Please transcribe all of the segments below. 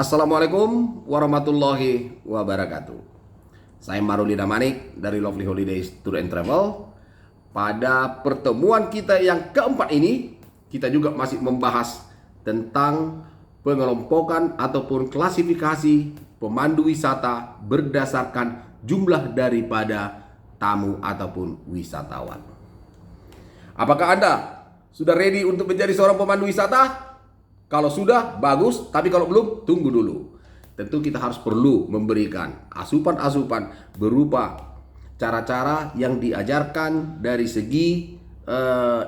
Assalamualaikum warahmatullahi wabarakatuh. Saya Marulina Manik dari Lovely Holidays Tour and Travel. Pada pertemuan kita yang keempat ini, kita juga masih membahas tentang pengelompokan ataupun klasifikasi pemandu wisata berdasarkan jumlah daripada tamu ataupun wisatawan. Apakah Anda sudah ready untuk menjadi seorang pemandu wisata? Kalau sudah, bagus. Tapi kalau belum, tunggu dulu. Tentu kita harus perlu memberikan asupan-asupan berupa cara-cara yang diajarkan dari segi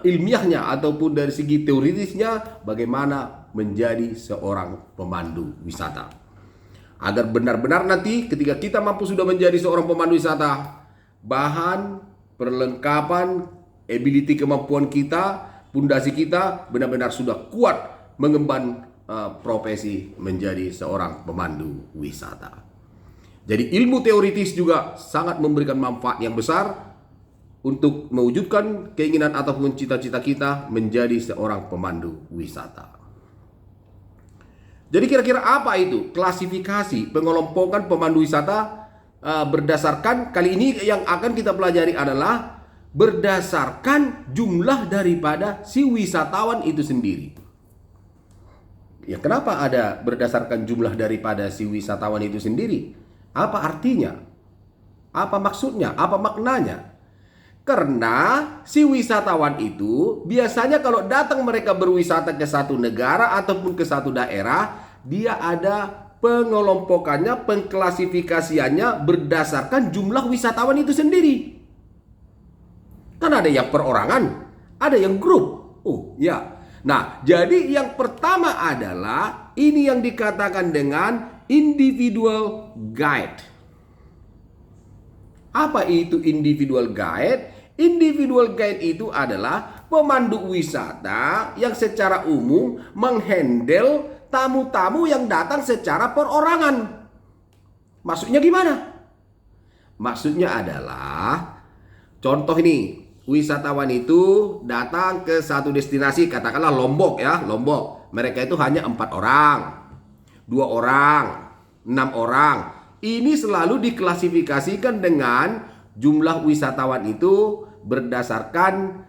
ilmiahnya ataupun dari segi teoritisnya, bagaimana menjadi seorang pemandu wisata. Agar benar-benar nanti ketika kita mampu sudah menjadi seorang pemandu wisata, bahan, perlengkapan, ability kemampuan kita, pondasi kita benar-benar sudah kuat mengemban profesi menjadi seorang pemandu wisata. Jadi ilmu teoritis juga sangat memberikan manfaat yang besar untuk mewujudkan keinginan ataupun cita-cita kita menjadi seorang pemandu wisata. Jadi kira-kira apa itu klasifikasi pengelompokan pemandu wisata berdasarkan, kali ini yang akan kita pelajari adalah berdasarkan jumlah daripada si wisatawan itu sendiri. Ya, kenapa ada berdasarkan jumlah daripada si wisatawan itu sendiri? Apa artinya? Apa maksudnya? Apa maknanya? Karena si wisatawan itu biasanya kalau datang mereka berwisata ke satu negara ataupun ke satu daerah, dia ada pengelompokannya, pengklasifikasiannya berdasarkan jumlah wisatawan itu sendiri. Kan ada yang perorangan, ada yang grup. Oh ya. Nah, jadi yang pertama adalah ini yang dikatakan dengan individual guide. Apa itu individual guide? Individual guide itu adalah pemandu wisata yang secara umum menghandle tamu-tamu yang datang secara perorangan. Maksudnya gimana? Maksudnya adalah contoh ini. Wisatawan itu datang ke satu destinasi, katakanlah Lombok ya, Lombok. Mereka itu hanya 4 orang, 2 orang, 6 orang. Ini selalu diklasifikasikan dengan jumlah wisatawan itu berdasarkan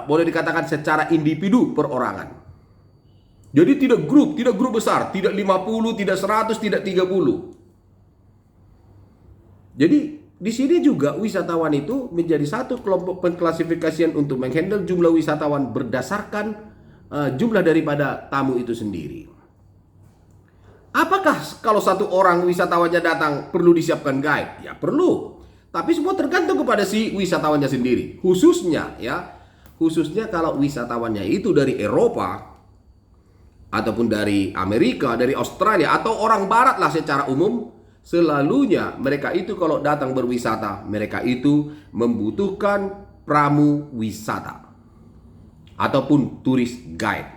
boleh dikatakan secara individu perorangan. Jadi tidak grup besar, tidak 50, tidak 100, tidak 30. Jadi di sini juga wisatawan itu menjadi satu kelompok pengklasifikasian untuk menghandle jumlah wisatawan berdasarkan jumlah daripada tamu itu sendiri. Apakah kalau satu orang wisatawannya datang perlu disiapkan guide? Ya perlu. Tapi semua tergantung kepada si wisatawannya sendiri. Khususnya kalau wisatawannya itu dari Eropa ataupun dari Amerika, dari Australia atau orang barat lah secara umum. Selalunya mereka itu kalau datang berwisata, mereka itu membutuhkan pramu wisata ataupun turis guide.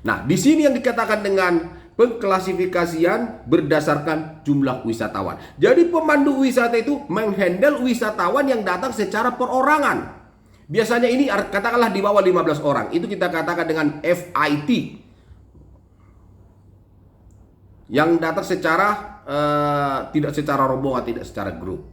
Nah, di sini yang dikatakan dengan pengklasifikasian berdasarkan jumlah wisatawan. Jadi pemandu wisata itu menghandle wisatawan yang datang secara perorangan. Biasanya ini katakanlah di bawah 15 orang. Itu kita katakan dengan FIT. Yang datang secara tidak secara rombongan, tidak secara grup.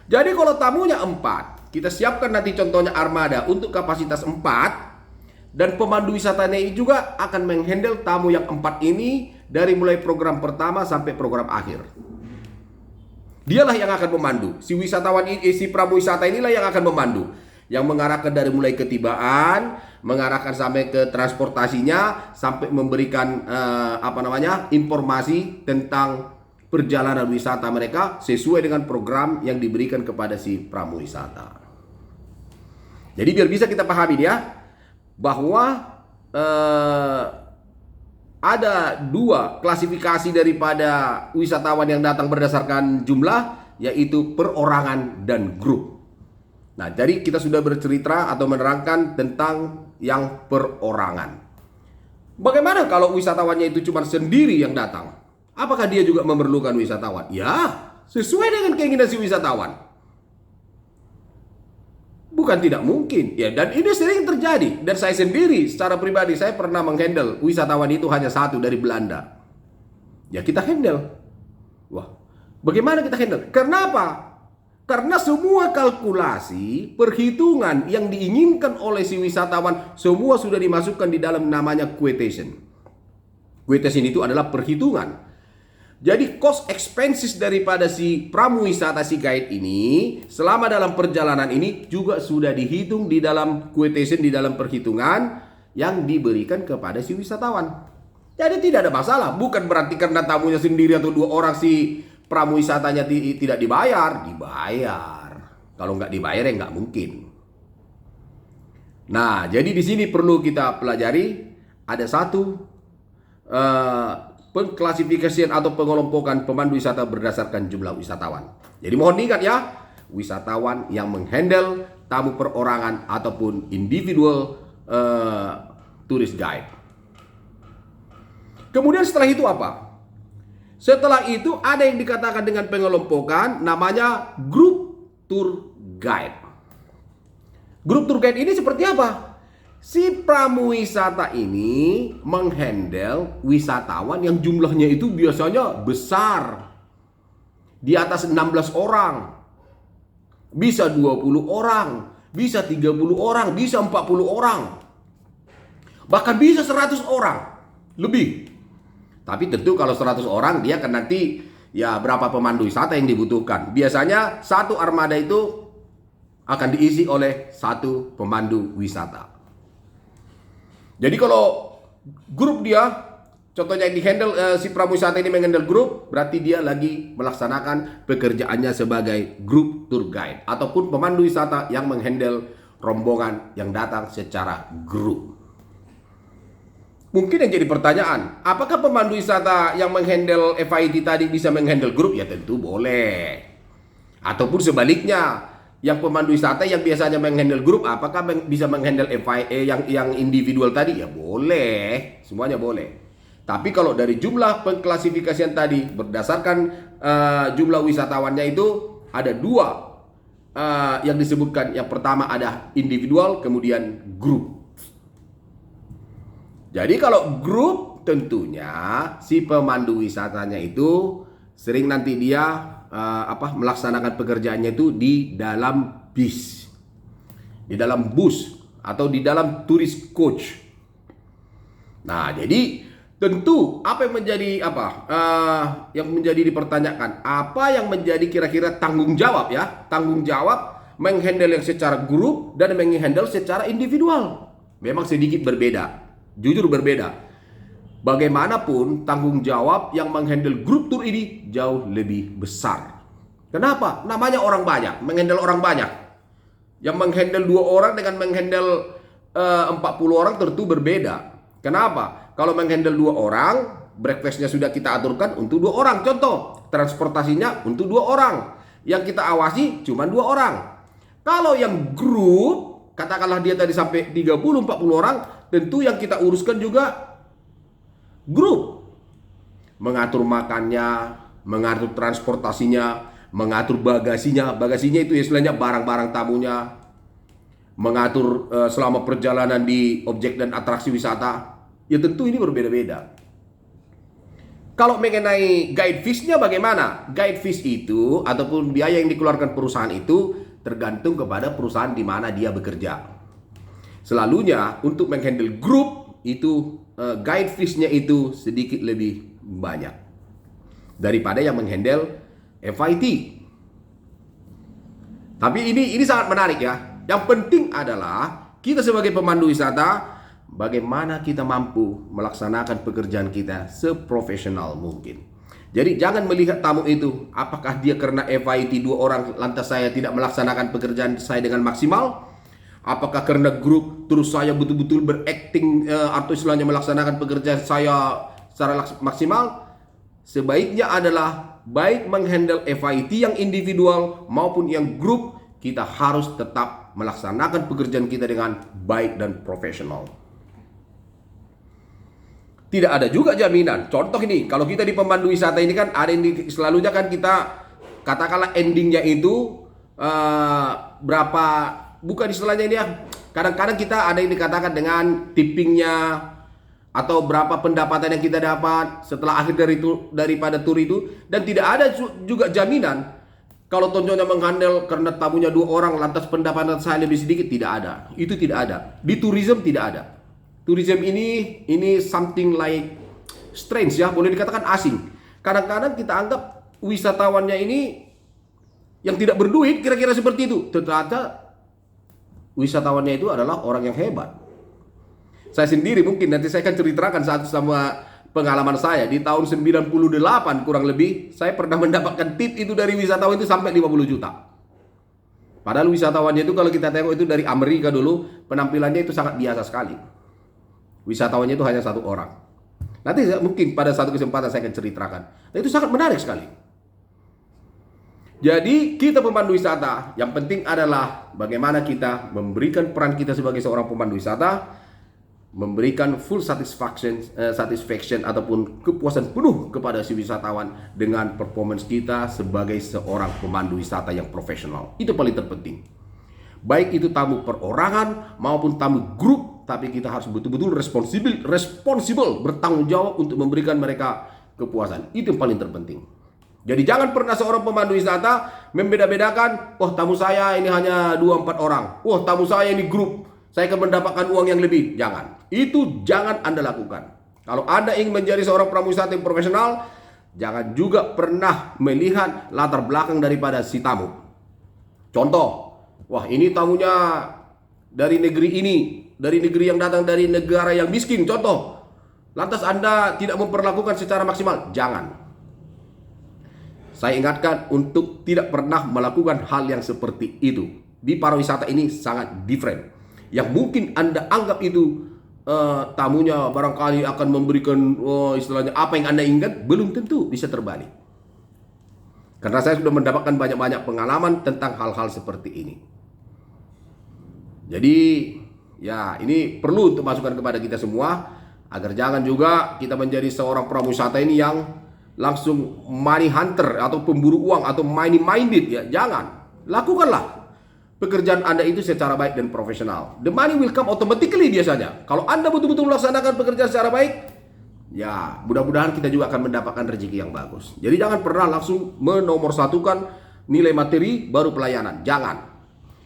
Jadi kalau tamunya 4, kita siapkan nanti contohnya armada untuk kapasitas 4, dan pemandu wisatanya juga akan menghandle tamu yang 4 ini dari mulai program pertama sampai program akhir. Dialah yang akan memandu. Si wisatawan ini, si pramu wisata inilah yang akan memandu. Yang mengarahkan dari mulai ketibaan, mengarahkan sampai ke transportasinya, sampai memberikan informasi tentang perjalanan wisata mereka sesuai dengan program yang diberikan kepada si pramu wisata. Jadi biar bisa kita pahami ya, bahwa ada 2 klasifikasi daripada wisatawan yang datang berdasarkan jumlah, yaitu perorangan dan grup. Nah, jadi kita sudah bercerita atau menerangkan tentang yang perorangan. Bagaimana kalau wisatawannya itu cuma sendiri yang datang? Apakah dia juga memerlukan wisatawan? Ya, sesuai dengan keinginan si wisatawan. Bukan tidak mungkin. Ya, dan ini sering terjadi. Dan saya sendiri secara pribadi saya pernah menghandle wisatawan itu hanya 1 dari Belanda. ya kita handle. Wah, bagaimana kita handle? Kenapa? Karena semua kalkulasi, perhitungan yang diinginkan oleh si wisatawan semua sudah dimasukkan di dalam namanya quotation. Quotation itu adalah perhitungan. Jadi cost expenses daripada si pramuwisata, si guide ini selama dalam perjalanan ini juga sudah dihitung di dalam quotation, di dalam perhitungan yang diberikan kepada si wisatawan. Jadi tidak ada masalah. Bukan berarti karena tamunya sendiri atau 2 orang si pramuwisatanya tidak dibayar. Dibayar. Kalau nggak dibayar ya nggak mungkin. Nah, jadi di sini perlu kita pelajari ada satu pengklasifikasian atau pengelompokan pemandu wisata berdasarkan jumlah wisatawan. Jadi mohon diingat ya, wisatawan yang menghandle tamu perorangan ataupun individual tourist guide. Kemudian setelah itu apa? Setelah itu ada yang dikatakan dengan pengelompokan namanya group tour guide. Group tour guide ini seperti apa? Si pramuwisata ini menghandle wisatawan yang jumlahnya itu biasanya besar. Di atas 16 orang. Bisa 20 orang, bisa 30 orang, bisa 40 orang. Bahkan bisa 100 orang lebih. Tapi tentu kalau 100 orang dia kan nanti ya berapa pemandu wisata yang dibutuhkan. Biasanya satu armada itu akan diisi oleh satu pemandu wisata. Jadi kalau grup dia, contohnya yang dihandle si pramuwisata ini menghandle grup, berarti dia lagi melaksanakan pekerjaannya sebagai grup tour guide ataupun pemandu wisata yang menghandle rombongan yang datang secara grup. Mungkin yang jadi pertanyaan, apakah pemandu wisata yang menghandle FIT tadi bisa menghandle grup? Ya tentu boleh. Ataupun sebaliknya, yang pemandu wisata yang biasanya menghandle grup, apakah bisa menghandle FIA yang individual tadi? Ya boleh, semuanya boleh. Tapi kalau dari jumlah pengklasifikasian tadi berdasarkan jumlah wisatawannya itu ada 2 yang disebutkan. Yang pertama ada individual, kemudian grup. Jadi kalau grup tentunya si pemandu wisatanya itu sering nanti dia melaksanakan pekerjaannya itu di dalam bis, di dalam bus atau di dalam tourist coach. Nah, jadi tentu apa yang menjadi yang menjadi dipertanyakan, apa yang menjadi kira-kira tanggung jawab ya? Tanggung jawab menghandle yang secara grup dan menghandle secara individual. Memang sedikit berbeda. Jujur berbeda. Bagaimanapun tanggung jawab yang menghandle grup tour ini jauh lebih besar. Kenapa? Namanya orang banyak, menghandle orang banyak. Yang menghandle 2 orang dengan menghandle 40 orang tentu berbeda. Kenapa? Kalau menghandle 2 orang, breakfastnya sudah kita aturkan untuk 2 orang. Contoh, transportasinya untuk 2 orang. Yang kita awasi cuma 2 orang. Kalau yang grup, katakanlah dia tadi sampai 30-40 orang, tentu yang kita uruskan juga grup. Mengatur makannya, mengatur transportasinya, mengatur bagasinya. Bagasinya itu istilahnya barang-barang tamunya. Mengatur selama perjalanan di objek dan atraksi wisata. Ya tentu ini berbeda-beda. Kalau mengenai guide fees-nya bagaimana? Guide fees itu ataupun biaya yang dikeluarkan perusahaan itu tergantung kepada perusahaan di mana dia bekerja. Selalunya untuk menghandle grup itu guide fees-nya itu sedikit lebih banyak daripada yang menghandle FIT. Tapi ini sangat menarik ya. Yang penting adalah kita sebagai pemandu wisata, bagaimana kita mampu melaksanakan pekerjaan kita seprofesional mungkin. Jadi jangan melihat tamu itu, apakah dia karena FIT 2 orang lantas saya tidak melaksanakan pekerjaan saya dengan maksimal? Apakah karena grup terus saya betul-betul berakting atau istilahnya melaksanakan pekerjaan saya secara maksimal? Sebaiknya adalah baik menghandle FIT yang individual maupun yang grup, kita harus tetap melaksanakan pekerjaan kita dengan baik dan profesional. Tidak ada juga jaminan. Contoh ini, kalau kita di pemandu wisata ini kan ada yang selalunya kan kita katakanlah endingnya itu berapa, bukan istilahnya ini ya. Kadang-kadang kita ada yang dikatakan dengan tippingnya atau berapa pendapatan yang kita dapat setelah akhir daripada tur itu, dan tidak ada juga jaminan kalau tonjonnya menghandle karena tamunya 2 orang lantas pendapatan saya lebih sedikit. Tidak ada, itu tidak ada di tourism, tidak ada. Tourism ini something like strange ya, boleh dikatakan asing. Kadang-kadang kita anggap wisatawannya ini yang tidak berduit, kira-kira seperti itu. Ternyata wisatawannya itu adalah orang yang hebat. Saya sendiri mungkin nanti saya akan ceritakan satu sama pengalaman saya. Di tahun 98 kurang lebih, saya pernah mendapatkan tip itu dari wisatawan itu sampai 50 juta. Padahal wisatawannya itu kalau kita tengok itu dari Amerika dulu, penampilannya itu sangat biasa sekali. Wisatawannya itu hanya 1 orang. Nanti mungkin pada satu kesempatan saya akan ceritakan. Nah, itu sangat menarik sekali. Jadi kita pemandu wisata, yang penting adalah bagaimana kita memberikan peran kita sebagai seorang pemandu wisata, memberikan full satisfaction ataupun kepuasan penuh kepada si wisatawan dengan performance kita sebagai seorang pemandu wisata yang profesional. Itu paling terpenting. Baik itu tamu perorangan maupun tamu grup, tapi kita harus betul-betul responsible, bertanggung jawab untuk memberikan mereka kepuasan. Itu yang paling terpenting. Jadi jangan pernah seorang pemandu wisata membeda-bedakan, oh tamu saya ini hanya 2-4 orang, oh tamu saya ini grup, saya akan mendapatkan uang yang lebih. Jangan. Itu jangan Anda lakukan. Kalau Anda ingin menjadi seorang pramuwisata yang profesional, jangan juga pernah melihat latar belakang daripada si tamu. Contoh, wah ini tamunya dari negeri ini, dari negeri yang datang dari negara yang miskin. Contoh, lantas Anda tidak memperlakukan secara maksimal. Jangan. Saya ingatkan untuk tidak pernah melakukan hal yang seperti itu. Di pariwisata ini sangat different. Yang mungkin Anda anggap itu tamunya barangkali akan memberikan istilahnya apa yang Anda inginkan, belum tentu bisa terbalik. Karena saya sudah mendapatkan banyak-banyak pengalaman tentang hal-hal seperti ini. Jadi ya ini perlu untuk masukan kepada kita semua, agar jangan juga kita menjadi seorang pramuwisata ini yang langsung money hunter atau pemburu uang atau money minded ya. Jangan. Lakukanlah pekerjaan Anda itu secara baik dan profesional. The money will come automatically biasanya. Kalau Anda betul-betul melaksanakan pekerjaan secara baik, ya mudah-mudahan kita juga akan mendapatkan rezeki yang bagus. Jadi jangan pernah langsung menomorsatukan nilai materi baru pelayanan. Jangan.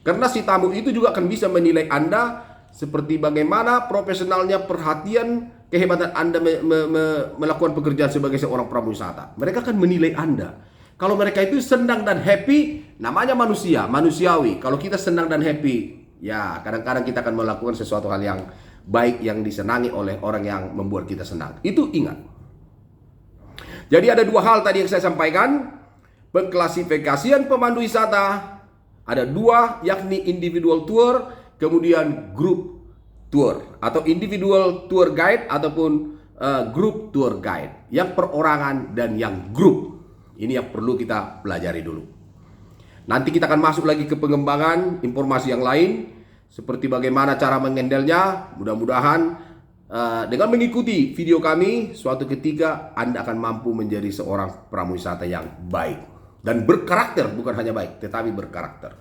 Karena si tamu itu juga akan bisa menilai Anda seperti bagaimana profesionalnya, perhatian, kehebatan Anda melakukan pekerjaan sebagai seorang pramuwisata. Mereka akan menilai Anda. Kalau mereka itu senang dan happy, namanya manusiawi. Kalau kita senang dan happy, ya kadang-kadang kita akan melakukan sesuatu hal yang baik yang disenangi oleh orang yang membuat kita senang. Itu ingat. Jadi ada 2 hal tadi yang saya sampaikan. Pengklasifikasian pemandu wisata. Ada 2, yakni individual tour, kemudian group tour. Atau individual tour guide ataupun group tour guide. Yang perorangan dan yang grup. Ini yang perlu kita pelajari dulu. Nanti kita akan masuk lagi ke pengembangan informasi yang lain, seperti bagaimana cara mengendalinya. Mudah-mudahan dengan mengikuti video kami, suatu ketika Anda akan mampu menjadi seorang pramuwisata yang baik dan berkarakter. Bukan hanya baik, tetapi berkarakter.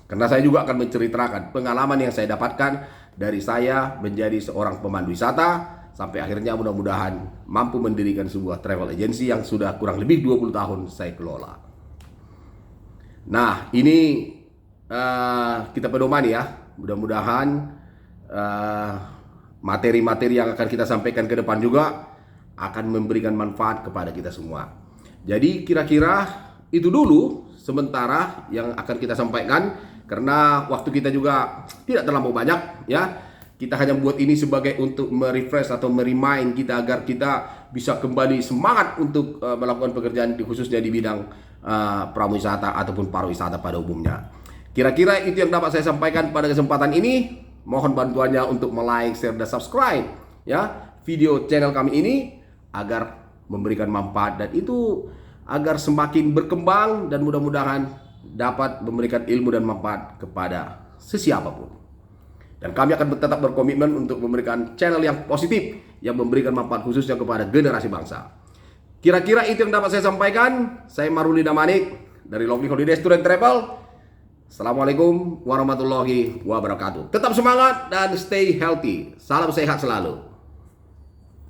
Karena saya juga akan menceritakan pengalaman yang saya dapatkan dari saya menjadi seorang pemandu wisata, sampai akhirnya mudah-mudahan mampu mendirikan sebuah travel agency yang sudah kurang lebih 20 tahun saya kelola. Nah, ini kita pedomani ya. Mudah-mudahan materi-materi yang akan kita sampaikan ke depan juga akan memberikan manfaat kepada kita semua. Jadi kira-kira itu dulu sementara yang akan kita sampaikan, karena waktu kita juga tidak terlalu banyak ya. Kita hanya buat ini sebagai untuk merefresh atau meremind kita agar kita bisa kembali semangat untuk melakukan pekerjaan khususnya di bidang pramuwisata ataupun pariwisata pada umumnya. Kira-kira itu yang dapat saya sampaikan pada kesempatan ini. Mohon bantuannya untuk like, share, dan subscribe ya video channel kami ini agar memberikan manfaat, dan itu agar semakin berkembang dan mudah-mudahan dapat memberikan ilmu dan manfaat kepada sesiapapun. Dan kami akan tetap berkomitmen untuk memberikan channel yang positif, yang memberikan manfaat khususnya kepada generasi bangsa. Kira-kira itu yang dapat saya sampaikan. Saya Maruli Damanik dari Lovely Holidays Tour and Travel. Assalamualaikum warahmatullahi wabarakatuh. Tetap semangat dan stay healthy. Salam sehat selalu.